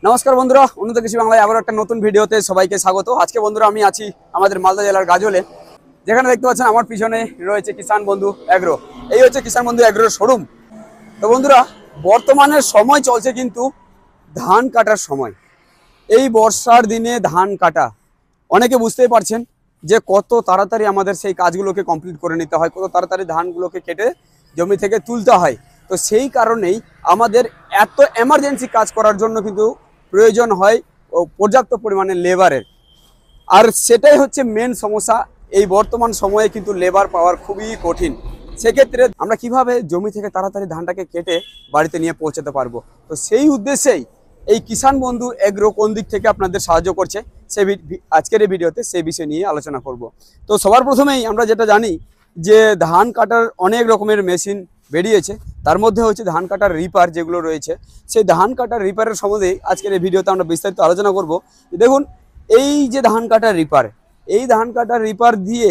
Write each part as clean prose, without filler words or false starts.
নমস্কার বন্ধুরা, উন্নত কৃষি বাংলায় আবার একটা নতুন ভিডিওতে সবাইকে স্বাগত। আজকে বন্ধুরা আমি আছি আমাদের মালদা জেলার গাজলে, যেখানে দেখতে পাচ্ছেন আমার পিছনে রয়েছে কিষান বন্ধু এগ্রো। এই হচ্ছে কিষান বন্ধু এগ্রোর শোরুম। তো বন্ধুরা, বর্তমানের সময় চলছে কিন্তু ধান কাটার সময়। এই বর্ষার দিনে ধান কাটা, অনেকে বুঝতেই পারছেন যে কত তাড়াতাড়ি আমাদের সেই কাজগুলোকে কমপ্লিট করে নিতে হয়, কত তাড়াতাড়ি ধানগুলোকে কেটে জমি থেকে তুলতে হয়। তো সেই কারণেই আমাদের এত এমার্জেন্সি কাজ করার জন্য কিন্তু প্রয়োজন হয় পর্যাপ্ত পরিমাণে লেবারের। আর সেটাই হচ্ছে মেন সমস্যা। এই বর্তমান সময়ে কিন্তু লেবার পাওয়ার খুবই কঠিন। সেক্ষেত্রে আমরা কিভাবে জমি থেকে তাড়াতাড়ি ধানটাকে কেটে বাড়িতে নিয়ে পৌঁছাতে পারবো, তো সেই উদ্দেশ্যেই এই কিষান বন্ধু এগ্রো কোন দিক থেকে আপনাদের সাহায্য করছে সে আজকের এই ভিডিওতে সেই বিষয় নিয়ে আলোচনা করব। তো সবার প্রথমেই আমরা যেটা জানি যে ধান কাটার অনেক রকমের মেশিন বেরিয়েছে, তার মধ্যে হচ্ছে ধান কাটার রিপার যেগুলো রয়েছে, সেই ধান কাটার রিপারের সম্বন্ধে আজকের এই ভিডিওতে আমরা বিস্তারিত আলোচনা করব। দেখুন, এই যে ধান কাটার রিপার, এই ধান কাটার রিপার দিয়ে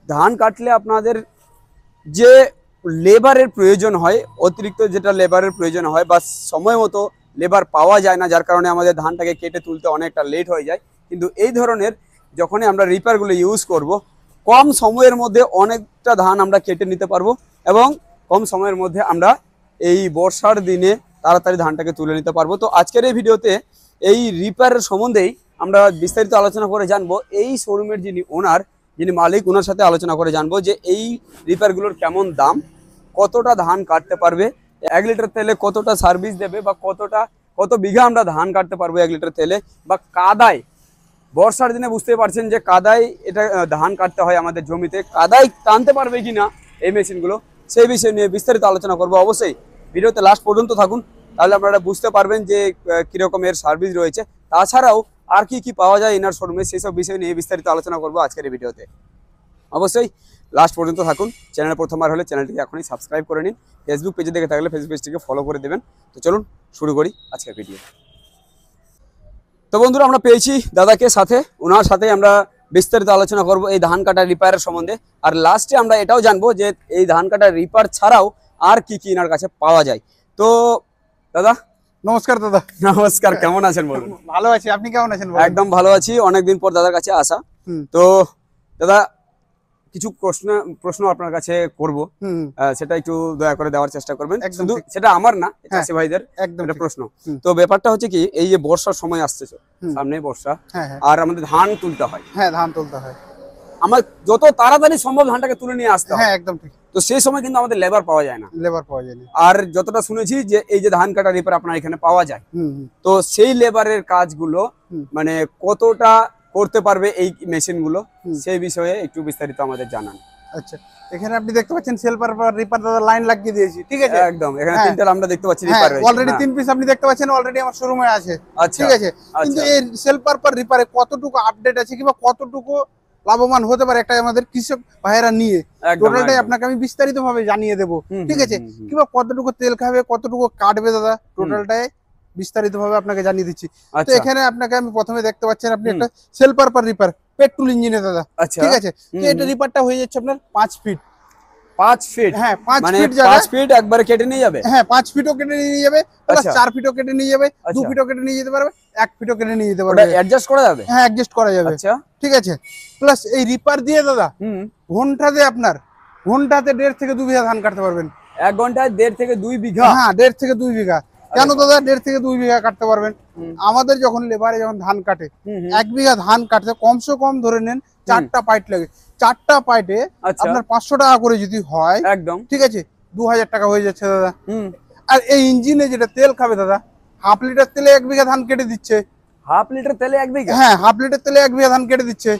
ধান কাটলে আপনাদের যে লেবারের প্রয়োজন হয়, অতিরিক্ত যেটা লেবারের প্রয়োজন হয় বা সময় মতো লেবার পাওয়া যায় না, যার কারণে আমাদের ধানটাকে কেটে তুলতে অনেকটা লেট হয়ে যায়। কিন্তু এই ধরনের যখনই আমরা রিপারগুলো ইউজ করব, কম সময়ের মধ্যে অনেকটা ধান আমরা কেটে নিতে পারবো এবং কম সময়ের মধ্যে আমরা এই বর্ষার দিনে তাড়াতাড়ি ধানটাকে তুলে নিতে পারবো। তো আজকের এই ভিডিওতে এই রিপারের সম্বন্ধেই আমরা বিস্তারিত আলোচনা করে জানবো। এই শোরুমের যিনি ওনার, যিনি মালিক, ওনার সাথে আলোচনা করে জানবো যে এই রিপারগুলোর কেমন দাম, কতটা ধান কাটতে পারবে, 1 লিটার তেলে কতটা সার্ভিস দেবে, বা কত বিঘা আমরা ধান কাটতে পারবো 1 লিটার তেলে, বা কাদায়, বর্ষার দিনে বুঝতে পারছেন যে কাদায় এটা ধান কাটতে হয় আমাদের জমিতে, কাদায় টানতে পারবে কিনা এই মেশিনগুলো, সেই বিষয় নিয়ে বিস্তারিত আলোচনা করবো। অবশ্যই ভিডিওতে লাস্ট পর্যন্ত থাকুন, তাহলে আপনারা বুঝতে পারবেন যে কিরকম এর সার্ভিস রয়েছে, তাছাড়াও আর কি পাওয়া যায় এনার শোরুমে, সেই সব বিষয় নিয়ে বিস্তারিত আলোচনা করবো আজকের এই ভিডিওতে। অবশ্যই লাস্ট পর্যন্ত থাকুন। চ্যানেলে প্রথমবার হলে চ্যানেলটিকে এখনই সাবস্ক্রাইব করে নিন। ফেসবুক পেজে দেখে থাকলে ফেসবুক পেজটিকে ফলো করে দেবেন। তো চলুন শুরু করি আজকের ভিডিও। তো বন্ধুরা, আমরা পেয়েছি দাদাকে সাথে, ওনার সাথে আমরা বিস্তারিত আলোচনা করব এই ধান কাটা রিপারের সম্বন্ধে। আর লাস্টে আমরা এটাও জানবো যে এই ধান কাটা রিপার ছাড়াও আর কি কি এনার কাছে পাওয়া যায়। তো দাদা নমস্কার। দাদা নমস্কার, কেমন আছেন বলুন? ভালো আছি, আপনি কেমন আছেন? একদম ভালো আছি, অনেকদিন পর দাদার কাছে আসা। তো দাদা, কিছু প্রশ্ন আপনার কাছে করব, সেটা একটু দয়া করে দেওয়ার চেষ্টা করবেন। শুধু সেটা আমার না, চাষি ভাইদের একটা প্রশ্ন। তো ব্যাপারটা হচ্ছে কি, এই যে বর্ষার সময় আসছে, সামনে বর্ষা, আর আমাদের ধান তুলতে হয়। হ্যাঁ, ধান তুলতে হয়। আমার যত তাড়াতাড়ি সম্ভব ধানটাকে তুলে নিয়ে আসতে হয়। হ্যাঁ, একদম ঠিক। তো সেই সময় কিন্তু আমাদের লেবার পাওয়া যায় না। আর যতটা শুনেছি যে এই যে ধান কাটা রিপার আপনার এখানে পাওয়া যায়, তো সেই লেবারের কাজগুলো মানে কতটা করতে পারবে এই মেশিন গুলো, সেই বিষয়ে একটু বিস্তারিত আমাদের জানান। আচ্ছা, এখানে আপনি দেখতে পাচ্ছেন সেলপার রিপার দাদা লাইন লাগিয়ে দিয়েছি, ঠিক আছে? একদম, এখানে তিনটা আমরা দেখতে পাচ্ছি রিপার রয়েছে। অলরেডি 3 পিস আপনি দেখতে পাচ্ছেন, অলরেডি আমার শোরুমে আছে, ঠিক আছে? কিন্তু এই সেলপার রিপারে কতটুকু আপডেট আছে কিংবা কতটুকু লাভবান হতে পারে একটা আমাদের কৃষক ভাইয়েরা নিয়ে, টোটালটাই আপনাকে আমি বিস্তারিত ভাবে জানিয়ে দেবো, ঠিক আছে? কিংবা কতটুকু তেল খাবে, কতটুকু কাটবে দাদা, টোটালটাই বিস্তারিত ভাবে আপনাকে জানিয়ে দিচ্ছি। তো এখানে আপনাকে আমি প্রথমে দেখতে পাচ্ছেন আপনি একটা সেলপার রিপার পেট্রোল ইঞ্জিনে দাদা, ঠিক আছে? এটা রিপারটা হয়ে যাচ্ছে আপনার 5 ফিট। 5 ফিট? হ্যাঁ, 5 ফিট। 5 ফিট একবারে কেটে নিয়ে যাবে? হ্যাঁ, 5 ফিটও কেটে নিয়ে যাবে, প্লাস 4 ফিটও কেটে নিয়ে যাবে, 2 ফিটও কেটে নিয়ে যেতে পারবে, 1 ফিটও কেটে নিয়ে যেতে পারবে। ওটা অ্যাডজাস্ট করা যাবে? হ্যাঁ, অ্যাডজাস্ট করা যাবে। আচ্ছা, ঠিক আছে। প্লাস এই রিপার দিয়ে দাদা ঘন্টাতে 1.5 থেকে 2 বিঘা ধান কাটতে পারবেন। 1 ঘন্টায় 1.5 থেকে 2 বিঘা? হ্যাঁ, 1.5 থেকে 2 বিঘা। কেন দাদা 1.5 থেকে 2 বিঘা কাটতে পারবেন? আমাদের যখন লেবারে যখন ধান কাটে, 1 বিঘা ধান কাটতে কমসে কম ধরে নেন 4টা পাইট লাগে। 4টা পাইটে আপনার 500 টাকা করে যদি হয়, একদম ঠিক আছে, 2000 টাকা হয়ে যাচ্ছে দাদা। আর এই ইঞ্জিনে যেটা তেল খাবে দাদা, 1/2 লিটার তেলে 1 বিঘা ধান কেটে দিচ্ছে। 1/2 লিটার তেলে 1 বিঘা? হ্যাঁ, 1/2 লিটার তেলে 1 বিঘা ধান কেটে দিচ্ছে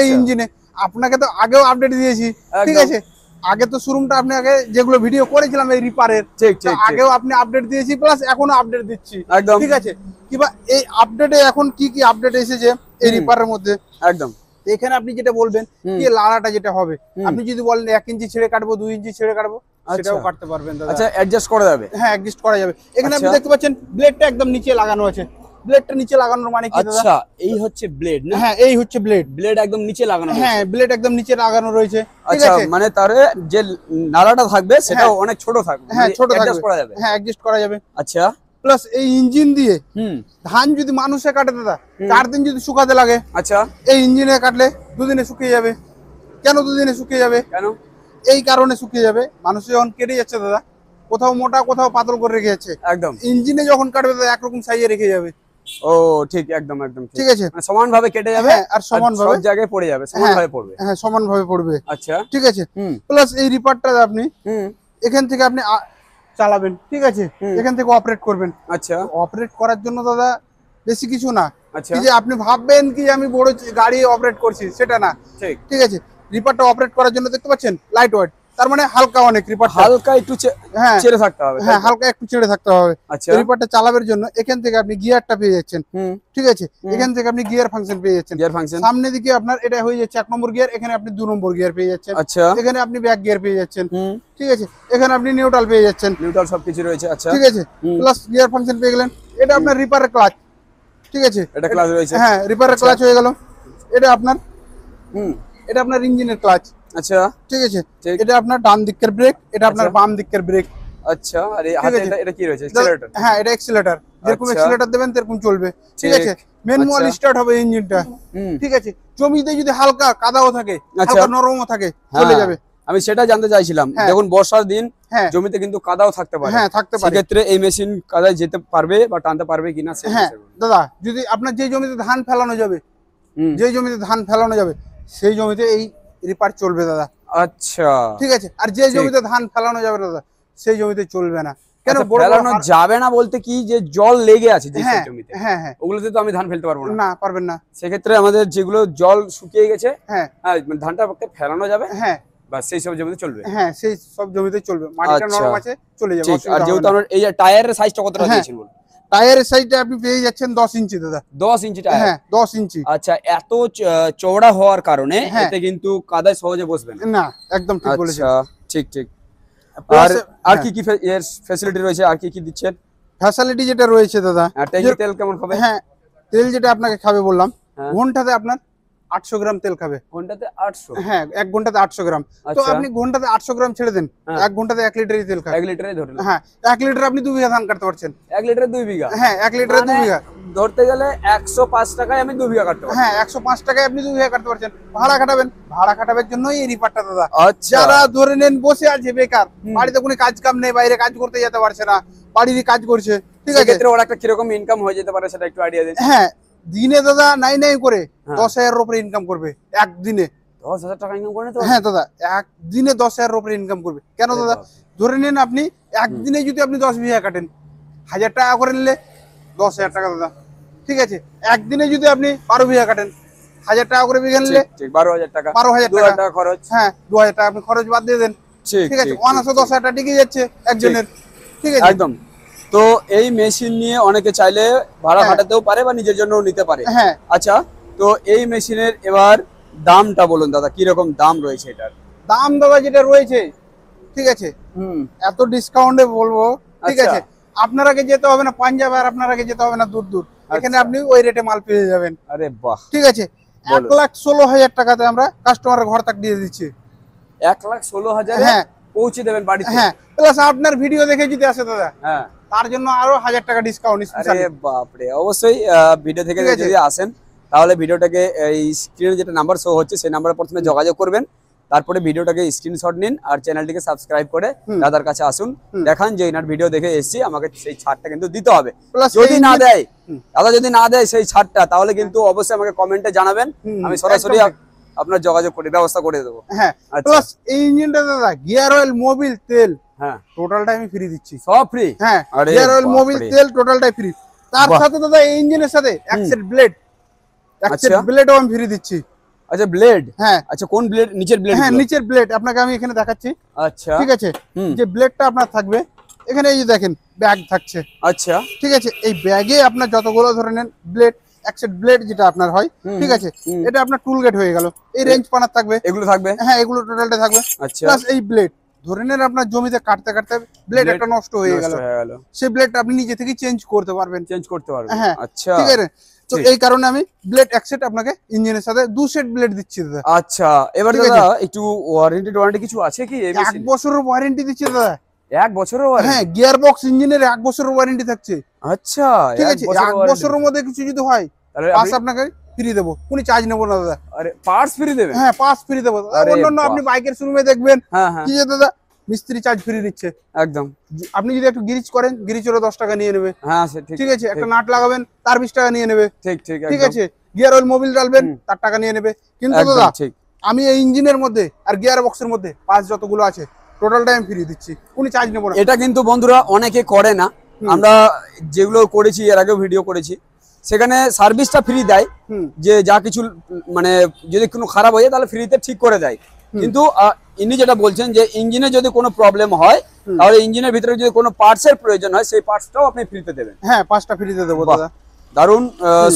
এই ইঞ্জিনে। আপনাকে তো আগেও আপডেট দিয়েছি, ঠিক আছে? আগে তো শোরুমটা আপনি আগে যেগুলো ভিডিও করেছিলাম এই রিপারের, আগেও আপনি আপডেট দিয়েছি, প্লাস এখনো আপডেট দিচ্ছি, ঠিক আছে? কিবা এই আপডেটে এখন কি কি আপডেট এসেছে এই রিপারের মধ্যে, একদম এখানে আপনি যেটা বলবেন কি লাড়াটা যেটা হবে, আপনি যদি বলেন 1 ইঞ্চি ছেড়ে কাটবো, 2 ইঞ্চি ছেড়ে কাটবো, সেটাও কাটতে পারবেন দাদা। আচ্ছা, অ্যাডজাস্ট করা যাবে? হ্যাঁ, অ্যাডজাস্ট করা যাবে। এখানে আপনি দেখতে পাচ্ছেন ব্লেডটা একদম নিচে লাগানো আছে। ব্লেডটা নিচে লাগানোর মানে কি দাদা? আচ্ছা, এই হচ্ছে ব্লেড না? হ্যাঁ, এই হচ্ছে ব্লেড। ব্লেড একদম নিচে লাগানো? হ্যাঁ, ব্লেড একদম নিচে লাগানো রয়েছে, ঠিক আচ্ছা, আছে? মানে তার যে নালাটা থাকবে সেটাও অনেক ছোট থাকবে? হ্যাঁ, ছোট থাকবে, অ্যাডজাস্ট করা যাবে? হ্যাঁ, অ্যাডজাস্ট করা যাবে। আচ্ছা, প্লাস এই ইঞ্জিন দিয়ে ধান যদি মানুষে কাটে দাদা 4 দিন যদি শুকাতে লাগে, আচ্ছা, এই ইঞ্জিনে কাটলে 2 দিনে শুকিয়ে যাবে। কেন 2 দিনে শুকিয়ে যাবে? কেন? এই কারণে শুকিয়ে যাবে, মানুষ যখন কেটে যাচ্ছে দাদা, কোথাও মোটা কোথাও পাতল করে রেখে যাচ্ছে, একদম ইঞ্জিনে যখন কাটবে দাদা একরকম সাইজে রেখে যাবে। ও ঠিক, একদম একদম ঠিক আছে, মানে সমান ভাবে কেটে যাবে, হ্যাঁ, আর সমান ভাবে সব জায়গায় পড়ে যাবে, সমান ভাবে পড়বে। হ্যাঁ, সমান ভাবে পড়বে। আচ্ছা, ঠিক আছে, প্লাস এই রিপারটা আপনি এখান থেকে আপনি চালাবেন, ঠিক আছে, এখান থেকে অপারেট করবেন। আচ্ছা, অপারেট করার জন্য দাদা বেশি কিছু না, আচ্ছা, কি যে আপনি ভাববেন কি আমি বড় গাড়ি অপারেট করছি, সেটা না। ঠিক, ঠিক আছে, রিপারটা অপারেট করার জন্য দেখতে পাচ্ছেন লাইট ওয়েট, তার মানে হালকা অনেক। রিপার হালকা একটু ছেড়ে থাকতে হবে, হ্যাঁ, হালকা একটু ছেড়ে থাকতে হবে। আচ্ছা, রিপারটা চালানোর জন্য এখান থেকে আপনি গিয়ারটা পেয়ে যাচ্ছেন, ঠিক আছে, এখান থেকে আপনি গিয়ার ফাংশন পেয়ে যাচ্ছেন। গিয়ার ফাংশন সামনে দিকে আপনার এটা হয়ে যাচ্ছে 1 নম্বর গিয়ার, এখানে আপনি 2 নম্বর গিয়ার পেয়ে যাচ্ছেন। আচ্ছা, এখানে আপনি ব্যাক গিয়ার পেয়ে যাচ্ছেন, ঠিক আছে, এখানে আপনি নিউট্রাল পেয়ে যাচ্ছেন, নিউট্রাল সবকিছু রয়েছে। আচ্ছা, ঠিক আছে, প্লাস গিয়ার ফাংশন পেয়ে গেলেন। এটা আপনার রিপারের ক্লাচ, ঠিক আছে, এটা ক্লাচ রয়েছে, হ্যাঁ, রিপারের ক্লাচ হয়ে গেল। এটা আপনার এটা আপনার ইঞ্জিনের ক্লাচ। আচ্ছা, ঠিক আছে, এটা আপনার ডান দিকের ব্রেক, এটা আপনার বাম দিকের ব্রেক। আচ্ছা, আর এই হাতে এটা কি রয়েছে? অ্যাক্সিলারেটর। হ্যাঁ, এটা অ্যাক্সিলারেটর, যেরকম অ্যাক্সিলারেটর দেবেন তেরকম চলবে। ঠিক আছে, ম্যানুয়াল স্টার্ট হবে ইঞ্জিনটা। ঠিক আছে, জমিতে যদি হালকা কাদাও থাকে, হালকা নরমও থাকে, চলে যাবে। আমি সেটা জানতে চাইছিলাম, দেখুন বর্ষার দিন জমিতে কিন্তু কাদাও থাকতে পারে। হ্যাঁ, থাকতে পারে। সেক্ষেত্রে এই মেশিন কাদায় যেতে পারবে বা টানতে পারবে কিনা? হ্যাঁ দাদা, যদি আপনার যে জমিতে ধান ফেলানো যাবে, সেই জমিতে এই রিপার চলবে দাদা। আচ্ছা, ঠিক আছে, আর যে জমিতে ধান ফেলানো যাবে দাদা, সেই জমিতে চলবে না। কেন ফেলানো যাবে না বলতে কি, যে জল লেগে আছে যে জমিতে, হ্যাঁ হ্যাঁ, ওগুলোতে তো আমি ধান ফেলতে পারবো না। না, পারবেন না। সেক্ষেত্রে আমাদের যেগুলো জল শুকিয়ে গেছে, হ্যাঁ, ধানটা ফেলানো যাবে, হ্যাঁ, বা সেই সব জমিতে চলবে। হ্যাঁ, সেই সব জমিতে চলবে, মাটিটা নরম আছে, চলে যাবে। আর যেহেতু আমরা এই টায়ারের সাইজটা কতটা দিয়েছেন বলুন? টায়ারের সাইজটা আপনি পেয়ে যাচ্ছেন 10 ইঞ্চি দাদা। 10 ইঞ্চি টায়ার? হ্যাঁ, 10 ইঞ্চি। আচ্ছা, এত চওড়া হওয়ার কারণে এতে কিন্তু কাদায় সহজে বসবে না। না, একদম ঠিক বলেছেন। আচ্ছা, ঠিক ঠিক। আর কি কি এর ফ্যাসিলিটি রয়েছে, আর কি কি দিচ্ছেন? ফ্যাসিলিটি যেটা রয়েছে দাদা, ট্যাঙ্কি তেল কেমন খাবে? হ্যাঁ, তেল যেটা আপনাকে খাবে বললাম, ঘন্টাতে আপনার 800 গ্রাম তেল খাবে। ঘন্টাতে 800? হ্যাঁ, 1 ঘন্টাতে 800 গ্রাম। তো আপনি ঘন্টাতে 800 গ্রাম ছেড়ে দেন, 1 ঘন্টাতে 1 লিটারই তেল খাবে। 1 লিটারে ধরুন। হ্যাঁ, 1 লিটার আপনি 2 বিঘা ধান কাটতে পারছেন। 1 লিটারে 2 বিঘা? হ্যাঁ, 1 লিটারে 2 বিঘা ধরতে গেলে 105 টাকায় আমি 2 বিঘা কাটতে পারবো। হ্যাঁ, 105 টাকায় আপনি 2 বিঘা কাটতে পারছেন। ভাড়া খাটাবেন জন্যই এই রিপারটা দাদা। আচ্ছা, যারা ধরে নেন বসে আছে বেকার, বাড়িতে কোনো কাজ কাম নেই, বাইরে কাজ করতে যেতে পারছে না, বাড়িরই কাজ করছে, ঠিক আছে, সেক্ষেত্রে ওর একটা কিরকম ইনকাম হয়ে যেতে পারে সেটা একটু আইডিয়া দিন। হ্যাঁ, দিনে দাদা নাই করে 10,000 এর উপরে ইনকাম করবে একদিনে। 10,000 টাকা ইনকাম করে তো? হ্যাঁ দাদা, একদিনে 10,000 এর উপরে ইনকাম করবে। কেন দাদা, ধরে নেন আপনি একদিনে যদি আপনি 10 বিঘা কাটেন, 1000 টাকা করে নিলে 10,000 টাকা দাদা। ঠিক আছে, একদিনে যদি আপনি 12 বিঘা কাটেন, 1000 টাকা করে বিঘা নিলে 12,000 টাকা। 12,000 টাকা খরচ। হ্যাঁ, 2,000 টাকা আপনি খরচ বাদ দিয়ে দেন। ঠিক আছে, 10,000 টাকা টিকে যাচ্ছে একজনের। ঠিক আছে, একদম। তো এই মেশিন নিয়ে অনেকে চাইলে ভাড়া খাটাতেও পারে বা নিজের জন্যও নিতে পারে। হ্যাঁ, আচ্ছা, তো এই মেশিনের এবার দামটা বলুন দাদা, কি রকম দাম রয়েছে এটার? দাম দাদা যেটা রয়েছে, ঠিক আছে, এত ডিসকাউন্টে বলবো, ঠিক আছে, আপনার আগে যেতে হবে না পাঞ্জাব, আর আপনার আগে যেতে হবে না দূর। এখানে আপনি ওই রেটে মাল পেয়ে যাবেন। আরে বাহ, ঠিক আছে, 1,16,000 টাকাতে আমরা কাস্টমারের ঘর তাক দিয়ে দিচ্ছি। 1,16,000? হ্যাঁ, পৌঁছে দেবেন বাড়িতে? হ্যাঁ, প্লাস আপনার ভিডিও দেখে যদি আসে দাদা, হ্যাঁ, তার জন্য আরো 1000 টাকা ডিসকাউন্ট। আরে বাপরে, অবশ্যই ভিডিও থেকে যদি আসেন তাহলে ভিডিওটাকে এই স্ক্রিনে যেটা নাম্বার শো হচ্ছে সেই নাম্বারে প্রথমে যোগাযোগ করবেন, তারপরে ভিডিওটাকে স্ক্রিনশট নিন আর চ্যানেলটিকে সাবস্ক্রাইব করে দাদার কাছে আসুন, দেখান যে এনার ভিডিও দেখে এসেছি, আমাকে সেই ছাড়টা কিন্তু দিতে হবে। যদি না দেয় দাদা, যদি না দেয় সেই ছাড়টা, তাহলে কিন্তু অবশ্যই আমাকে কমেন্টে জানাবেন, আমি সরাসরি আপনার যোগাযোগ করে ব্যবস্থা করে দেবো। হ্যাঁ, প্লাস এই ইঞ্জিনটা দাদা গিয়ার অয়েল, মোবিল, তেল, হ্যাঁ, টোটালটা আমি ফ্রি দিচ্ছি। সব ফ্রি? হ্যাঁ, গিয়ার অয়েল, মোবিল, তেল টোটালটাই ফ্রি। তার সাথে দাদা এই ইঞ্জিনের সাথে এক্সেট ব্লেডও আমি ফ্রি দিচ্ছি। আচ্ছা, ব্লেড? হ্যাঁ। আচ্ছা, কোন ব্লেড? নিচের ব্লেড? হ্যাঁ, নিচের ব্লেড আপনাকে আমি এখানে দেখাচ্ছি। আচ্ছা, ঠিক আছে, যে ব্লেডটা আপনার থাকবে এখানে, এই যে দেখেন ব্যাগ থাকছে। আচ্ছা, ঠিক আছে, এই ব্যাগে আপনার যতগুলো ধরনের ব্লেড, এক্সেট ব্লেড যেটা আপনার হয়, ঠিক আছে, এটা আপনার টুল গেট হয়ে গেল। এই রেঞ্জ পানার থাকবে, এগুলো থাকবে? হ্যাঁ, এগুলো টোটালটা থাকবে। আচ্ছা, প্লাস এই ব্লেড ধরে নেন আপনার জমিতে কাটতে ব্লেড একটা নষ্ট হয়ে গেল, সেই ব্লেডটা আপনি নিজে থেকে চেঞ্জ করতে পারবেন। হ্যাঁ, আচ্ছা, ঠিক আছে, তো এই কারণে আমি ব্লেড এক সেট আপনাকে ইঞ্জিনের সাথে 2 সেট ব্লেড দিচ্ছি দাদা। আচ্ছা, এবার দাদা একটু ওয়ারেন্টি কিছু আছে কি? 1 বছরের ওয়ারেন্টি দিচ্ছি দাদা। 1 বছরের ওয়ারেন্টি? হ্যাঁ, গিয়ার বক্স ইঞ্জিনের 1 বছরের ওয়ারেন্টি থাকছে। আচ্ছা, ঠিক আছে, 1 বছরের মধ্যে কিছু যদি হয় পার্টস আপনাকে ফ্রি দেবো, কোনো চার্জ নেবো না দাদা। আরে পার্টস ফ্রি দেবে? হ্যাঁ, পার্টস ফ্রি দেবো। অন্যান্য আপনি বাইকের শোরুমে দেখবেন কি যে দাদা মিস্ত্রি চার্জ ফ্রি নিচ্ছে। একদম। আপনি যদি একটু গিরিজ করেন, গিরিজেরও 10 টাকা নিয়ে নেবে। হ্যাঁ, ঠিক আছে, একটা নাট লাগাবেন তার 20 টাকা নিয়ে নেবে। ঠিক ঠিক ঠিক আছে, গিয়ার অয়েল মোবিল ডালবেন তার টাকা নিয়ে নেবে। কিন্তু দাদা আমি এই ইঞ্জিনের মধ্যে আর গিয়ার বক্সের মধ্যে পার্টস যতগুলো আছে টোটাল টাইম ফ্রি দিচ্ছি, কোনো চার্জ নেবো না। এটা কিন্তু বন্ধুরা অনেকে করে না, আমরা যেগুলো করেছি এর আগেও ভিডিও করেছি, সেখানে সার্ভিসটা ফ্রি দেয়, যে যা কিছু মানে যদি কোনো খারাপ হয়ে যায় তাহলে ফ্রিতে ঠিক করে দেয়। কিন্তু ইনি যেটা বলছেন যে ইঞ্জিনে যদি কোনো প্রবলেম হয় তাহলে ইঞ্জিনের ভিতরে যদি কোনো পার্টসের প্রয়োজন হয় সেই পার্টসটাও আপনি ফ্রিতে দেবেন। হ্যাঁ, পার্টসটা ফ্রিতে দেবো দাদা। দারুণ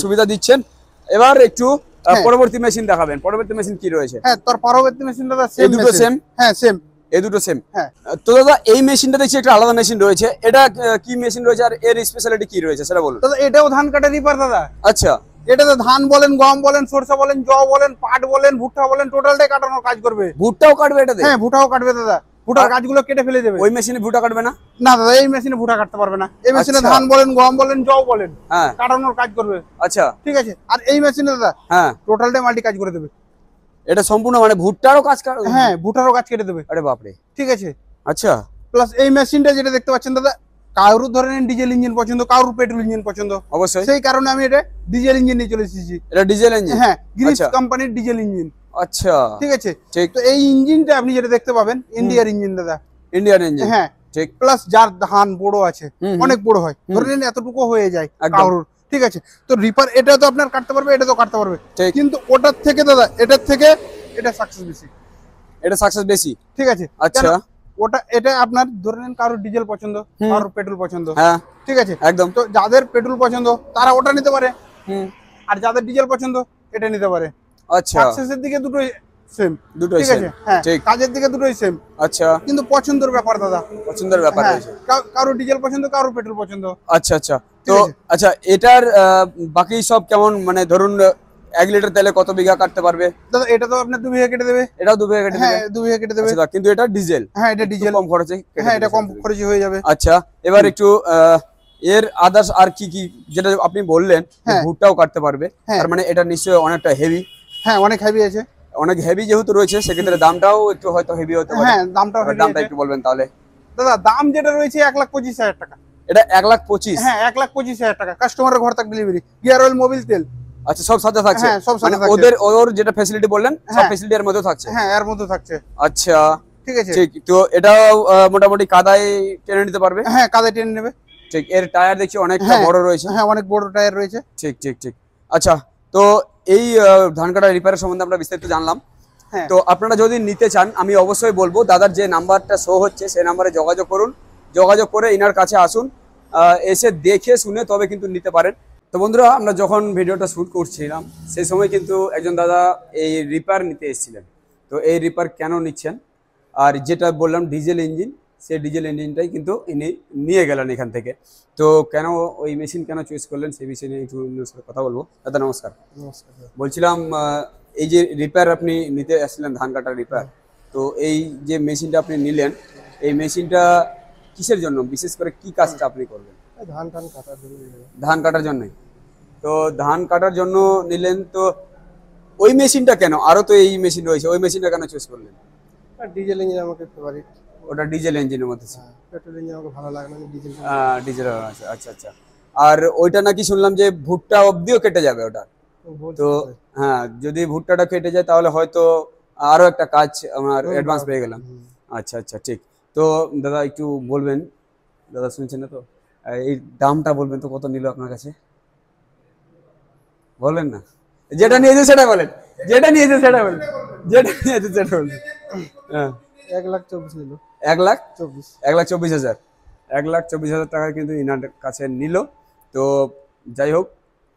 সুবিধা দিচ্ছেন। এবার একটু পরবর্তী মেশিন দেখাবেন। পরবর্তী মেশিন কি রয়েছে? হ্যাঁ, তোর পরবর্তী মেশিন দাদা সেম। এই দুটো সেম? হ্যাঁ, সেম। এই দুটো সেম। হ্যাঁ। তো দাদা এই মেশিনটা দেখছি একটা আলাদা মেশিন রয়েছে, এটা কি মেশিন রয়েছে আর এর স্পেশালিটি কি রয়েছে সেটা বলুন। দাদা এটাও ধান কাটা রিপার দাদা। আচ্ছা, এটাতে ধান বলেন, গম বলেন, সরষা বলেন, জব বলেন, পাট বলেন, ভুট্টা বলেন, টোটালটাই কাটানোর কাজ করবে। ভুট্টাও কাটবে এটাতে? হ্যাঁ, ভুট্টাও কাটবে দাদা। ভুট্টার গাছগুলো কেটে ফেলে দেবে। ওই মেশিনে ভুট্টা কাটবে না? না দাদা, এই মেশিনে ভুট্টা কাটতে পারবে না। এই মেশিনে ধান বলেন, গম বলেন, জব বলেন কাটানোর কাজ করবে। আচ্ছা, ঠিক আছে। আর এই মেশিনে দাদা টোটালটাই মাল্টি কাজ করে দেবে। এটা সম্পূর্ণ মানে ভুট্টারও কাজ করে? হ্যাঁ, ভুট্টারও কাজ কেটে দেবে। আরে বাপরে। ঠিক আছে। আচ্ছা, প্লাস এই মেশিনটা যেটা দেখতে পাচ্ছেন দাদা, কারুর ধরেন ডিজেল ইঞ্জিন পছন্দ, কারুর পেট্রোল ইঞ্জিন পছন্দ, অবশ্যই সেই কারণে আমি এটা ডিজেল ইঞ্জিন নিয়ে চলে এসেছি। এটা ডিজেল ইঞ্জিন? হ্যাঁ, গ্রিস কোম্পানির ডিজেল ইঞ্জিন। আচ্ছা, ঠিক আছে। তো এই ইঞ্জিনটা আপনি যেটা দেখতে পাবেন ইন্ডিয়ার ইঞ্জিন দাদা। Indian engine? হ্যাঁ, ঠিক। প্লাস যার ধান বড় আছে, অনেক বড় হয়, ধরেন এতটুকু হয়ে যায় কারুর। ঠিক আছে, তো রিপার এটা তো আপনার কাটতে পারবে, এটা তো কাটতে পারবে, কিন্তু ওটার থেকে দাদা এটার থেকে এটা সাকসেস বেশি। এটা সাকসেস বেশি? ঠিক আছে। আচ্ছা, এটা আপনার ধরে নেন কারোর ডিজেল পছন্দ, কারোর পেট্রোল পছন্দ। হ্যাঁ, ঠিক আছে, একদম। তো যাদের পেট্রোল পছন্দ তারা ওটা নিতে পারে, আর যাদের ডিজেল পছন্দ এটা নিতে পারে। আচ্ছা, সাকসেসের দিকে দুটোই সেম। দুটোই ঠিক আছে। হ্যাঁ, কাজের দিকে দুটোই সেম। আচ্ছা, কিন্তু পছন্দের ব্যাপার দাদা। পছন্দের ব্যাপার রয়েছে। কারোর ডিজেল পছন্দ, কারোর পেট্রোল পছন্দ। আচ্ছা আচ্ছা। তো আচ্ছা, এটার বাকি সব কেমন, মানে ধরুন 1 লিটার তেলে কত বিঘা কাটতে পারবে? দাদা এটা তো আপনার 2 বিঘা কেটে দেবে। এটাও 2 বিঘা কেটে দেবে? হ্যাঁ, 2 বিঘা কেটে দেবে। আচ্ছা, কিন্তু এটা ডিজেল? হ্যাঁ, এটা ডিজেল, কম খরচে। হ্যাঁ, এটা কম খরচে হয়ে যাবে। আচ্ছা, এবার একটু এর আদার্স আর কি কি, যেটা আপনি বললেন ভুট্টাও কাটতে পারবে, তার মানে এটা নিশ্চয়ই অনেকটা হেভি? হ্যাঁ, অনেক হেভি আছে। অনেক হেভি যেহেতু রয়েছে সেক্ষেত্রে দামটাও একটু হয়তো হেভি হতে পারে। হ্যাঁ, দামটা একটু বলবেন তাহলে। দাদা দাম যেটা রয়েছে 1,25,000 টাকা। এটা 1,25,000? হ্যাঁ, 1,25,000 টাকা, কাস্টমারের ঘর তক ডেলিভারি, গিয়ার অয়েল, মোবিল তেল। আচ্ছা, সব সাথে থাকছে? হ্যাঁ, সব সাথে থাকছে। ওর যেটা ফ্যাসিলিটি বললেন সব ফ্যাসিলিটি এর মধ্যে থাকছে? হ্যাঁ, এর মধ্যে থাকছে। আচ্ছা, ঠিক আছে। ঠিক। তো এটাও মোটামুটি কাদায় টেনে নিতে পারবে? হ্যাঁ, কাদায় টেনে নেবে। ঠিক। এর টায়ার দেখছি অনেকটা বড় রয়েছে? হ্যাঁ, অনেক বড় টায়ার রয়েছে। ঠিক ঠিক ঠিক। আচ্ছা, তো এই ধান কাটা রিপেয়ারের সম্বন্ধে আমরা বিস্তারিত জানলাম। তো আপনারা যদি নিতে চান আমি অবশ্যই বলবো দাদার যে নাম্বারটা শো হচ্ছে সেই নাম্বারে যোগাযোগ করুন, যোগাযোগ করে ইনার কাছে আসুন, এসে দেখে শুনে তবে কিন্তু নিতে পারেন। তো বন্ধুরা, আমরা যখন ভিডিওটা শ্যুট করছিলাম সেই সময় কিন্তু একজন দাদা এই রিপেয়ার নিতে এসেছিলেন। তো এই রিপেয়ার কেন নিচ্ছেন আর যেটা বললাম ডিজেল ইঞ্জিন, সেই ডিজেল ইঞ্জিনটাই কিন্তু ইনি নিয়ে গেলেন এখান থেকে। তো কেন ওই মেশিন কেন চয়েস করলেন সেই বিষয়ে নিয়ে একটু কথা বলবো। দাদা নমস্কার। নমস্কার। বলছিলাম এই যে রিপেয়ার আপনি নিতে আসছিলেন ধান কাটার রিপেয়ার, তো এই যে মেশিনটা আপনি নিলেন এই মেশিনটা কিসের জন্য, বিশেষ করে কি কাজটা আপনি করবেন? ধান কাটার জন্য। ধান কাটার জন্যই? তো ধান কাটার জন্য নিলেন, তো ওই মেশিনটা কেন, আরো তো এই মেশিন রয়েছে, ওই মেশিনটা কেন চুজ করলেন? ডিজেল ইঞ্জিন আমাকে ফেভারিট। ওটা ডিজেল ইঞ্জিনের মধ্যে ছিল? পেট্রোল ইঞ্জিন আমাকে ভালো লাগে না, ডিজেল। ডিজেল। আচ্ছা আচ্ছা। আর ওইটা নাকি শুনলাম যে ভুট্টা অবধিও কেটে যাবে ওটা? তো হ্যাঁ, যদি ভুট্টাটা কেটে যায় তাহলে হয়তো আরো একটা কাজ আমার অ্যাডভান্স পেয়ে গেলাম। আচ্ছা আচ্ছা, ঠিক। তো দাদা একটু বলবেন, দাদা শুনছেন না তো, এই দামটা বলবেন তো কত নিল আপনার কাছে? বলবেন না? যেটা নিয়েছে সেটা বলেন, যেটা নিয়েছে সেটা বলেন, যেটা নিয়েছে সেটা বলেন। হ্যাঁ, 1,24,000 নিল। 1,24,000? 1,24,000? 1,24,000 টাকা কিন্তু ইনার কাছে নিল। তো যাই হোক,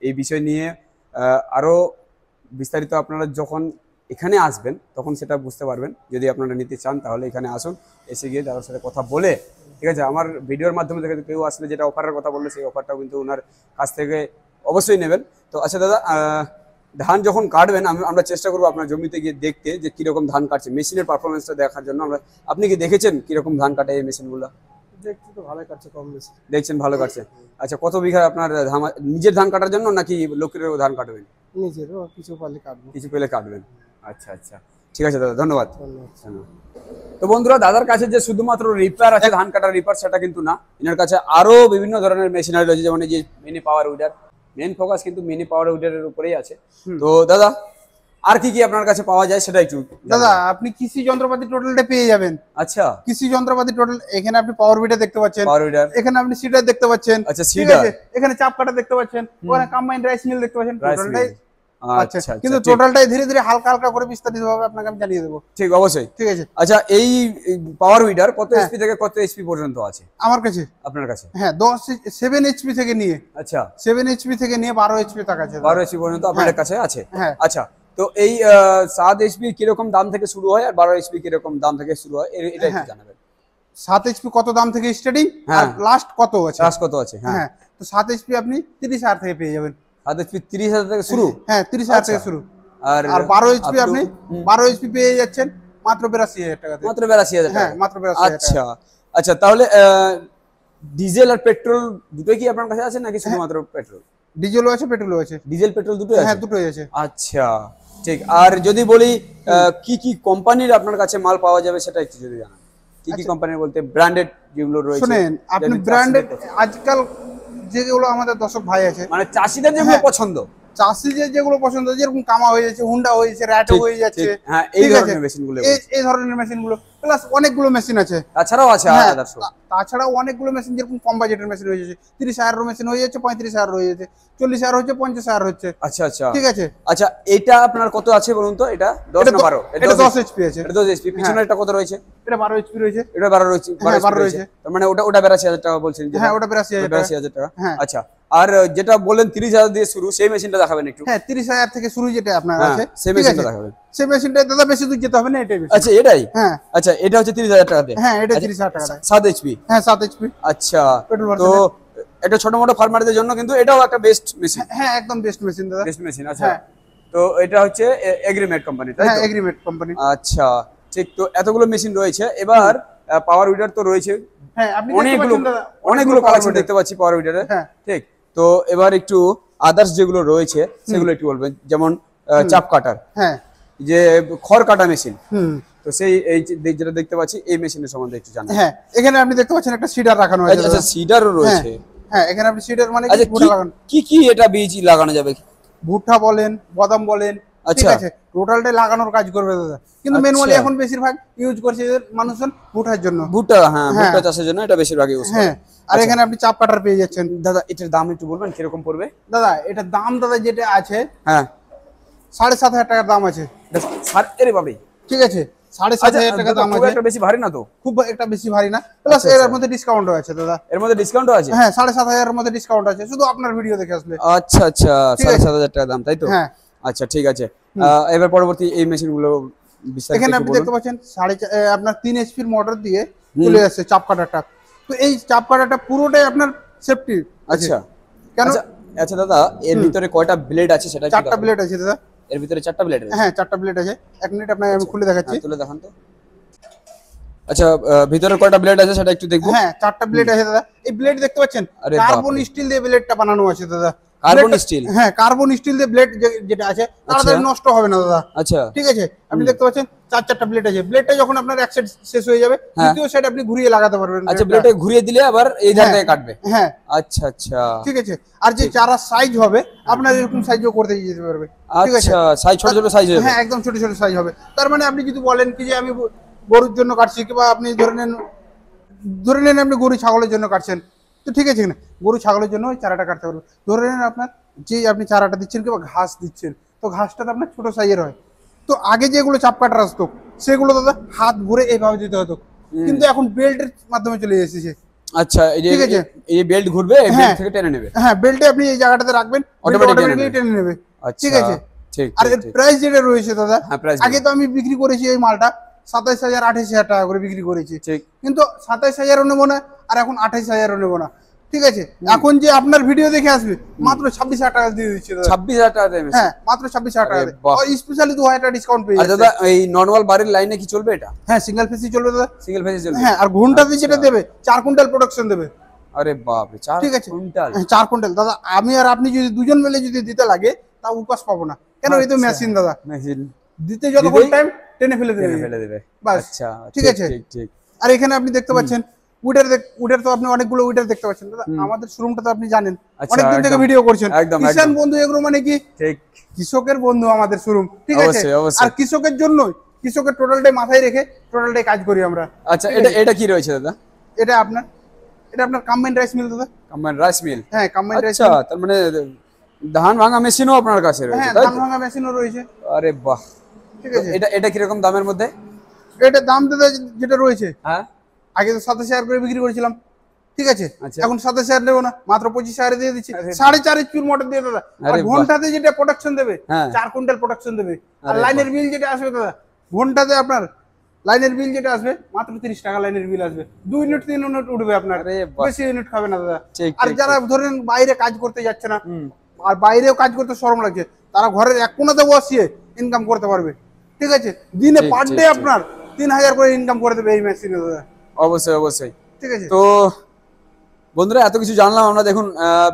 এই বিষয় নিয়ে আরো বিস্তারিত আপনারা যখন এখানে আসবেন তখন সেটা বুঝতে পারবেন। যদি আপনারা নিতে চান তাহলে এখানে আসুন, এসে গিয়ে তাদের সাথে কথা বলে, ঠিক আছে, আমার ভিডিওর মাধ্যমে দেখে কেউ আসলে যেটা অফারের কথা বললো সেই অফারটাও কিন্তু ওনার কাছ থেকে অবশ্যই নেবেন। তো আচ্ছা দাদা, ধান যখন কাটবেন আমরা চেষ্টা করবো আপনার জমিতে গিয়ে দেখতে যে কীরকম ধান কাটছে, মেশিনের পারফরমেন্সটা দেখার জন্য। আপনি কি দেখেছেন কীরকম ধান কাটে এই মেশিনগুলো? দেখছি তো ভালো কাটছে, কম বেশি দেখছেন ভালো কাটছে। আচ্ছা, কত বিঘা আপনার নিজের ধান কাটার জন্য নাকি লোকেরও ধান কাটবেন? নিজেরও কিছু পারলে কাটবো। কিছু পেলে কাটবেন। আচ্ছা আচ্ছা, ঠিক আছে দাদা, ধন্যবাদ। তো বন্ধুরা, দাদার কাছে যে শুধুমাত্র রিপার আছে, ধান কাটার রিপার, সেটা কিন্তু না। এনার কাছে আরো বিভিন্ন ধরনের মেশিনারি রয়েছে, যেমন এই যে mini power weeder. Main focus কিন্তু মিনি পাওয়ার উইডারের উপরেই আছে। তো দাদা, আর কি কি আপনার কাছে পাওয়া যায় সেটা একটু। দাদা, আপনি কৃষি যন্ত্রপাতি টোটালটা পেয়ে যাবেন। আচ্ছা, কৃষি যন্ত্রপাতি টোটাল। এখানে আপনি পাওয়ার উইডার দেখতে পাচ্ছেন, পাওয়ার উইডার। এখানে আপনি সিডার দেখতে পাচ্ছেন। আচ্ছা, সিডার। এখানে চাপ কাটা দেখতে পাচ্ছেন, ওখানে কম্বাইন্ড রাইস মিল দেখতে পাচ্ছেন। টোটালটাই আচ্ছা, কিন্তু টোটালটাই ধীরে ধীরে হালকা হালকা করে বিস্তারিত ভাবে আপনাকে আমি জানিয়ে দেবো। ঠিক, অবশ্যই। ঠিক আছে। আচ্ছা, এই পাওয়ার উইডার কত এসপি থেকে কত এসপি পর্যন্ত আছে আমার কাছে? আপনার কাছে? হ্যাঁ, 7 এইচপি থেকে নিয়ে, আচ্ছা, 7 এইচপি থেকে নিয়ে 12 এইচপি তক আছে। 12 এসপি পর্যন্ত আপনাদের কাছে আছে। হ্যাঁ। আচ্ছা, তো এই 7 এসপি কিরকম দাম থেকে শুরু হয় আর 12 এসপি কিরকম দাম থেকে শুরু হয়, এটা একটু জানাবেন। 7 এইচপি কত দাম থেকে স্টার্টিং আর লাস্ট কত আছে? লাস্ট কত আছে? হ্যাঁ, তো 7 এইচপি আপনি 30,000 থেকে পেয়ে যাবেন। 7 এসপি 30,000 থেকে শুরু? হ্যাঁ, 30,000 থেকে শুরু। আর 12 এইচপি আপনি 12 এইচপি পেয়ে যাচ্ছেন মাত্র 82,000 টাকাতে। মাত্র 82,000 টাকা? হ্যাঁ, মাত্র 82,000 টাকা। আচ্ছা আচ্ছা, তাহলে ডিজেল আর পেট্রোল দুটোই কি আপনার কাছে আছে নাকি শুধুমাত্র পেট্রোল? ডিজেলও আছে, পেট্রোলও আছে। ডিজেল পেট্রোল দুটোই আছে? হ্যাঁ, দুটোই আছে। আচ্ছা, ঠিক। আর যদি বলি কি কি কোম্পানির আপনার কাছে মাল পাওয়া যাবে সেটা একটু যদি জানান। কি কি কোম্পানির বলতে ব্র্যান্ডেড যেগুলো রয়েছে? শুনেন, আপনি ব্র্যান্ডেড আজকাল যেগুলো আমাদের দর্শক ভাই আছে, মানে চাষিদের যেগুলো পছন্দ, চাষিদের যেগুলো পছন্দ, যেরকম কামা হয়ে যাচ্ছে, হুন্ডা হয়ে যাচ্ছে, র্যাটো হয়ে যাচ্ছে, হ্যাঁ, এই ধরনের মেশিনগুলো, এই ধরনের মেশিনগুলো প্লাস অনেকগুলো মেশিন আছে। তাছাড়াও আছে আদার্স? তাছাড়াও অনেকগুলো মেশিন, যেরকম কম বাজেটের মেশিন হয়ে যাচ্ছে, 30,000 মেশিন হয়ে যাচ্ছে, 35,000 হয়ে যাচ্ছে, 40,000 হচ্ছে, 50,000 হচ্ছে। আচ্ছা আচ্ছা, ঠিক আছে। আচ্ছা, এটা আপনার কত আছে বলুন তো? এটা 10 না 12? এটা 10 এইচপি আছে। এটা 10 এইচপি। পিছনে এটা কত রয়েছে? এটা 12 এইচপি রয়েছে। এটা 12 রয়েছে? 12 রয়েছে। তার মানে ওটা 82,000 টাকা বলছেন? হ্যাঁ, ওটা 82,000 টাকা। আচ্ছা, আর যেটা বলেন 30,000 দিয়ে শুরু, সেই মেশিনটা দেখাবেন একটু। হ্যাঁ, 30,000 থেকে শুরু যেটা আপনার আছে, সেই মেশিনটা দেখাবেন। সেই মেশিনটা দাদা বেশি দূর যেতে হবে না, এটাই বেশি। আচ্ছা, এটাই? হ্যাঁ। আচ্ছা, এটা হচ্ছে 30,000 টাকাতে? হ্যাঁ, এটা 30,000 টাকা। 7 এইচপি? হ্যাঁ, 7 এইচপি। আচ্ছা, তো এটা ছোট মোটো ফার্মারদের জন্য কিন্তু এটাও একটা বেস্ট মেশিন। হ্যাঁ, একদম বেস্ট মেশিন দাদা, বেস্ট মেশিন। আচ্ছা, তো এটা হচ্ছে এগ্রিমেট কোম্পানি, তাই তো? হ্যাঁ, এগ্রিমেট কোম্পানি। আচ্ছা, ঠিক। তো এতগুলো মেশিন রয়েছে, এবার পাওয়ার উইডার তো রয়েছে। হ্যাঁ, আপনি অনেকগুলো কালেকশন দেখতে পাচ্ছি পাওয়ার উইডারে। হ্যাঁ, ঠিক। তো এবার একটু আদার্স যেগুলো রয়েছে সেগুলো একটু বলবেন, যেমন চাপ কাটার, হ্যাঁ, যে খড় কাটা মেশিন। হুম। তো সেই এই যেটা দেখতে পাচ্ছি, এই মেশিনের সম্বন্ধে একটু জানান। হ্যাঁ, এখানে আপনি দেখতে পাচ্ছেন একটা সিডার রাখানো আছে। আচ্ছা, সিডারও রয়েছে? হ্যাঁ, এখানে আপনি সিডার মানে কি কি এটা বীজ লাগানো যাবে? ভুট্টা বলেন, বাদাম বলেন, ঠিক আছে, টোটালটাই লাগানোর কাজ করবে দাদা। কিন্তু ম্যানুয়ালি এখন বেশিরভাগ ইউজ করছে মানুষজন ভুট্টার জন্য। ভুট্টা, হ্যাঁ, ভুট্টা চাষের জন্য এটা বেশিরভাগ ইউজ করে। হ্যাঁ, আর এখানে আপনি চাপ কাটার পেয়ে যাচ্ছেন। দাদা, এটার দাম একটু বলবেন কিরকম পড়বে? দাদা, এটার দাম দাদা যেটা আছে, হ্যাঁ, 7,500 টাকার দাম আছে। আরে বাবারে, ঠিক আছে, 7,500 টাকা দাম আছে। এটা বেশি ভারী না তো? খুব একটা বেশি ভারী না, প্লাস এর মধ্যে ডিসকাউন্টও আছে দাদা। এর মধ্যে ডিসকাউন্টও আছে? হ্যাঁ, 7,500 এর মধ্যে ডিসকাউন্ট আছে, শুধু আপনার ভিডিও দেখে আসলে। আচ্ছা আচ্ছা, 7,500 টাকা দাম, তাই তো? হ্যাঁ। আচ্ছা, ঠিক আছে। এবার পরবর্তী এই মেশিনগুলো বিস্তারিত এখানে আপনি দেখতে পাচ্ছেন আপনার 3 এইচপির মোটর দিয়ে চলে যাচ্ছে চাপ কাটারটা। তো এই চাপ কাটারটা পুরোটাই আপনার সেফটি। আচ্ছা, কেন? আচ্ছা দাদা, এর ভিতরে কয়টা ব্লেড আছে সেটা? 4টা ব্লেড আছে দাদা। এর ভিতরে 4টা ব্লেড আছে? হ্যাঁ, 4টা ব্লেড আছে। 1 মিনিট আপনাকে আমি খুলে দেখাচ্ছি। তুলে দেখান তো। আচ্ছা, ভিতরে কয়টা ব্লেড আছে সেটা একটু দেখবো। হ্যাঁ, 4টা ব্লেড আছে দাদা। এই ব্লেড দেখতে পাচ্ছেন, কার্বন স্টিল দিয়ে ব্লেডটা বানানো আছে দাদা। Carbon still? হ্যাঁ, কার্বন স্টিল দিয়ে ব্লেড যেটা আছে তাড়াতাড়ি নষ্ট হবে না দাদা। আচ্ছা, ঠিক আছে। আপনি দেখতে পাচ্ছেন 4টা ব্লেড আছে। ব্লেডটা যখন আপনার এক সাইড শেষ হয়ে যাবে, দ্বিতীয় সাইড আপনি ঘুরিয়ে লাগাতে পারবেন। আচ্ছা, ব্লেডটা ঘুরিয়ে দিলে আবার এই ধার থেকে কাটবে? হ্যাঁ। আচ্ছা আচ্ছা, ঠিক আছে। আর যে চারা সাইজ হবে, আপনার এরকম সাইজও করতে যেতে পারবে। ঠিক আছে, আচ্ছা, সাইজ ছোট ছোট সাইজ হবে? হ্যাঁ, একদম ছোট ছোট সাইজ হবে। তার মানে আপনি যদি বলেন কি যে আমি গরুর জন্য কাটছি, কিংবা আপনি ধরে নেন আপনি গরু ছাগলের জন্য কাটছেন, তো ঠিক আছে না, গরু ছাগলের জন্য ওই চারাটা কাটতে পারবে। ধরে নেন আপনার যে আপনি চারাটা দিচ্ছেন কিংবা ঘাস দিচ্ছেন, তো ঘাসটা তো আপনার ছোট সাইজের হয়। তো আগে যেগুলো চাপ কাটার আসতো, সেগুলো দাদা হাত ঘুরে এইভাবে দিতে হতো, কিন্তু এখন বেল্টের মাধ্যমে চলে এসেছে। আচ্ছা, ঠিক আছে, এই বেল্ট ঘুরবে, এই বেল্ট থেকে টেনে নেবে? হ্যাঁ, বেল্টে আপনি এই জায়গাটাতে রাখবেন, অটোমেটিক্যালি টেনে নেবে। ঠিক আছে। ঠিক। আর এর প্রাইস যেটা রয়েছে দাদা, আগে তো আমি বিক্রি করেছি এই মালটা 27,000 28,000 টাকা করে বিক্রি করেছি, কিন্তু 27,000ও নেবো না, আর এখন 28,000ও নেবো না। ঠিক আছে, এখন যে আপনার ভিডিও দেখে আসবে মাত্র 26,000 টাকা দিয়ে দিচ্ছি দাদা। 26,000 টাকা দেবে? হ্যাঁ, মাত্র 26,000 টাকা। স্পেশালি 2,000 টাকা ডিসকাউন্ট পেয়ে যাচ্ছে। দাদা এই নরমাল বাড়ির লাইনে কি চলবে এটা? হ্যাঁ, সিঙ্গেল ফেসই চলবে দাদা। সিঙ্গেল ফেসে চলবে? হ্যাঁ, আর ঘন্টাতে যেটা দেবে 4 কুইন্টাল প্রোডাকশন দেবে। আরে বাপ রে, 4 কুইন্টাল? 4 কুইন্টাল দাদা। আমি আর আপনি যদি দুজন মিলে যদি দিতে লাগে তা উপাস পাবো না, কেন? এই তো মেশিন দাদা, মেশিন দিতে যতক্ষণ টাইম টেনে ফেলে দেবে বাস। আচ্ছা, ঠিক আছে। ঠিক। আর এখানে আপনি দেখতে পাচ্ছেন উডের তো আপনি অনেকগুলো উডের দেখতে পাচ্ছেন দাদা। আমাদের শোরুমটা তো আপনি জানেন, অনেকদিন থেকে ভিডিও করছেন। কিষান বন্ধু এগ্রো মানে কি? ঠিক, কৃষকের বন্ধু আমাদের শোরুম। ঠিক আছে, আর কৃষকের জন্য, কৃষকের টোটালটাই মাথায় রেখে টোটালটাই কাজ করি আমরা। আচ্ছা, এটা কি রয়েছে দাদা? এটা আপনার কম্বাইন্ড রাইস মিল দাদা। Combined rice mill? হ্যাঁ, কম্বাইন্ড রাইস। আচ্ছা, তার মানে ধান ভাঙা মেশিনও আপনার কাছে রয়েছে? হ্যাঁ, ধান ভাঙা মেশিনও রয়েছে। আরে বাহ, ঠিক আছে। এটা কি রকম দামের মধ্যে? এটা দাম দাদা যেটা রয়েছে, হ্যাঁ, আগে তো 27,000 করে বিক্রি করেছিলাম। ঠিক আছে, এখন 27,000 নেবো না, মাত্র 25,000 দিয়ে দিচ্ছি। 4.5 HP মোটর দিয়ে দাদা। আর ঘন্টাতে যেটা প্রোডাকশন দেবে 4 কুইন্টাল প্রোডাকশন দেবে। আর লাইনের বিল যেটা আসবে দাদা, ঘন্টাতে আপনার লাইনের বিল যেটা আসবে মাত্র 30 টাকা লাইনের বিল আসবে। 2 ইউনিট 3 ইউনিট উঠবে আপনার, বেশি ইউনিট খাবে না দাদা। আর যারা ধরেন বাইরে কাজ করতে যাচ্ছে না, আর বাইরেও কাজ করতে শরম লাগছে, তারা ঘরের এক কোণাতে বসিয়ে ইনকাম করতে পারবে। ঠিক আছে, দিনে পার ডে আপনার 3,000 করে ইনকাম করে দেবে এই মেশিনে দাদা। অবশ্যই। ঠিক আছে, তো বন্ধুরা এত কিছু জানলাম আমরা। দেখুন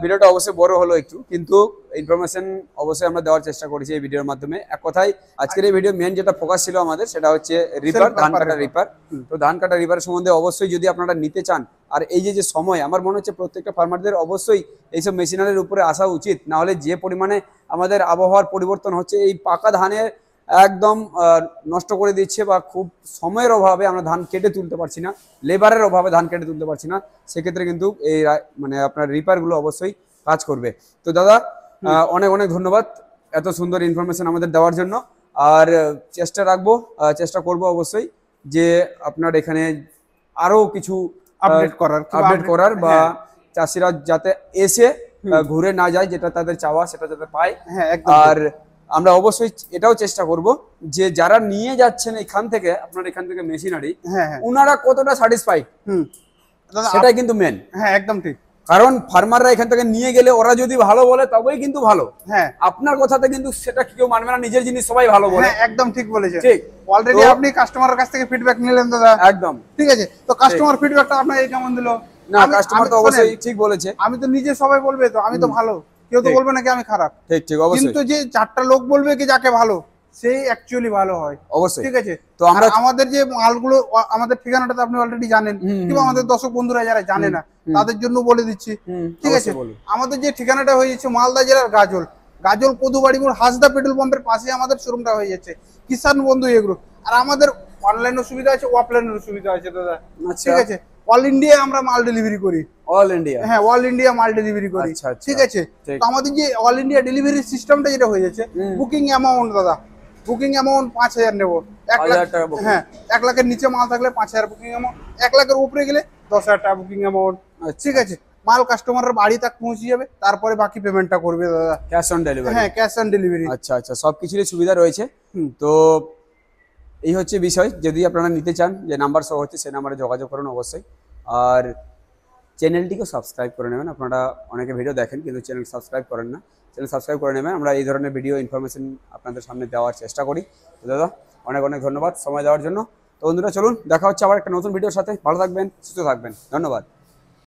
ভিডিওটা অবশ্যই বড় হলো একটু, কিন্তু ইনফরমেশন অবশ্যই আমরা দেওয়ার চেষ্টা করেছি এই ভিডিওর মাধ্যমে। এক কথায় আজকের এই ভিডিও মেন যেটা ফোকাস ছিল আমাদের, সেটা হচ্ছে রিপার, ধান কাটা রিপার। তো ধান কাটা রিপার সম্বন্ধে অবশ্যই যদি আপনারা নিতে চান, আর এই যে সময়, আমার মনে হচ্ছে প্রত্যেকটা ফার্মারদের অবশ্যই এইসব মেশিনারির উপরে আসা উচিত। না হলে যে পরিমাণে আমাদের আবহাওয়ার পরিবর্তন হচ্ছে, এই পাকা ধানের একদম নষ্ট করে দিচ্ছে, বা খুব সময়ের অভাবে আমরা ধান কেটে তুলতে পারছি না, লেবারের অভাবে ধান কেটে তুলতে পারছি না। সেক্ষেত্রে কিন্তু এই মানে আপনার রিপারগুলো অবশ্যই কাজ করবে। তো দাদা অনেক ধন্যবাদ এত সুন্দর ইনফরমেশন আমাদের দেওয়ার জন্য। আর চেষ্টা করব অবশ্যই যে আপনার এখানে আরো কিছু আপডেট করার বা চাষিরা যাতে এসে ঘুরে না যায়, যেটা তাদের চাওয়া সেটা যাতে পায়। আর আমরা অবশ্যই এটাও চেষ্টা করব যে যারা নিয়ে যাচ্ছেন এখান থেকে, আপনার এখান থেকে মেশিনারি, ওনারা কতটা স্যাটিসফাইড, সেটাই কিন্তু মেন। হ্যাঁ, একদম ঠিক। কারণ ফার্মাররা এখান থেকে নিয়ে গেলে ওরা যদি ভালো বলে তবেই কিন্তু ভালো। হ্যাঁ, আপনার কথাতে কিন্তু সেটা কেউ মানবে না, নিজের জিনিস সবাই ভালো বলে। একদম ঠিক বলেছেন। ঠিক, অলরেডি আপনি কাস্টমারের কাছ থেকে ফিডব্যাক নিলেন দাদা। একদম ঠিক আছে। তো কাস্টমার ফিডব্যাকটা আপনার এই কেমন দিল? না, কাস্টমার তো অবশ্যই ঠিক বলেছে। আমি তো নিজে সবাই বলবে তো আমি তো ভালো, কেউ তো বলবে না কি আমি খারাপ। ঠিক অবশ্যই। কিন্তু যে 4টা লোক বলবে কি যাকে ভালো, সেই অ্যাকচুয়ালি ভালো হয় অবশ্যই। ঠিক আছে, তো আমরা আমাদের যে মালগুলো, আমাদের ঠিকানাটা তো আপনি অলরেডি জানেন, কিংবা আমাদের দর্শক বন্ধুরা যারা জানে না তাদের জন্য বলে দিচ্ছি। ঠিক আছে, আমাদের যে ঠিকানাটা হয়ে যাচ্ছে মালদা জেলার গাজল কদুবাড়ি মোড়, হাসদা পেট্রোল পাম্পের পাশে আমাদের শোরুমটা হয়ে যাচ্ছে, কিষান বন্ধু এগ্রো। আর আমাদের অনলাইনের সুবিধা আছে, অফলাইনের সুবিধা আছে দাদা। ঠিক আছে, অল ইন্ডিয়া আমরা মাল ডেলিভারি করি। All India? হ্যাঁ, অল ইন্ডিয়া মাল ডেলিভারি করি। ঠিক আছে, তো আমাদের যে অল ইন্ডিয়া ডেলিভারি সিস্টেমটা যেটা হয়ে যাচ্ছে, বুকিং অ্যামাউন্ট দাদা, বুকিং অ্যামাউন্ট 5,000 নেব। 1 লাখ, হ্যাঁ 1 লাখের নিচে মাল থাকলে 5,000 বুকিং অ্যামাউন্ট, 1 লাখের উপরে গেলে 10,000 টাকা বুকিং অ্যামাউন্ট। ঠিক আছে, মাল কাস্টমারের বাড়ি তক পৌঁছে যাবে, তারপরে বাকি পেমেন্টটা করবে দাদা। Cash on delivery? হ্যাঁ, ক্যাশ অন ডেলিভারি। আচ্ছা, সবকিছুরই সুবিধা রয়েছে। তো এই হচ্ছে বিষয়। যদি আপনারা নিতে চান, যে নাম্বার সহ হচ্ছে সেই নাম্বারে যোগাযোগ করুন অবশ্যই। আর চ্যানেলটিকে সাবস্ক্রাইব করে নেবেন। আপনারা অনেকে ভিডিও দেখেন কিন্তু চ্যানেল সাবস্ক্রাইব করেন না, চ্যানেল সাবস্ক্রাইব করে নেবেন। আমরা এই ধরনের ভিডিও ইনফরমেশন আপনাদের সামনে দেওয়ার চেষ্টা করি। তো দাদা অনেক ধন্যবাদ সময় দেওয়ার জন্য। তো বন্ধুরা চলুন, দেখা হচ্ছে আবার একটা নতুন ভিডিওর সাথে। ভালো থাকবেন, সুস্থ থাকবেন, ধন্যবাদ।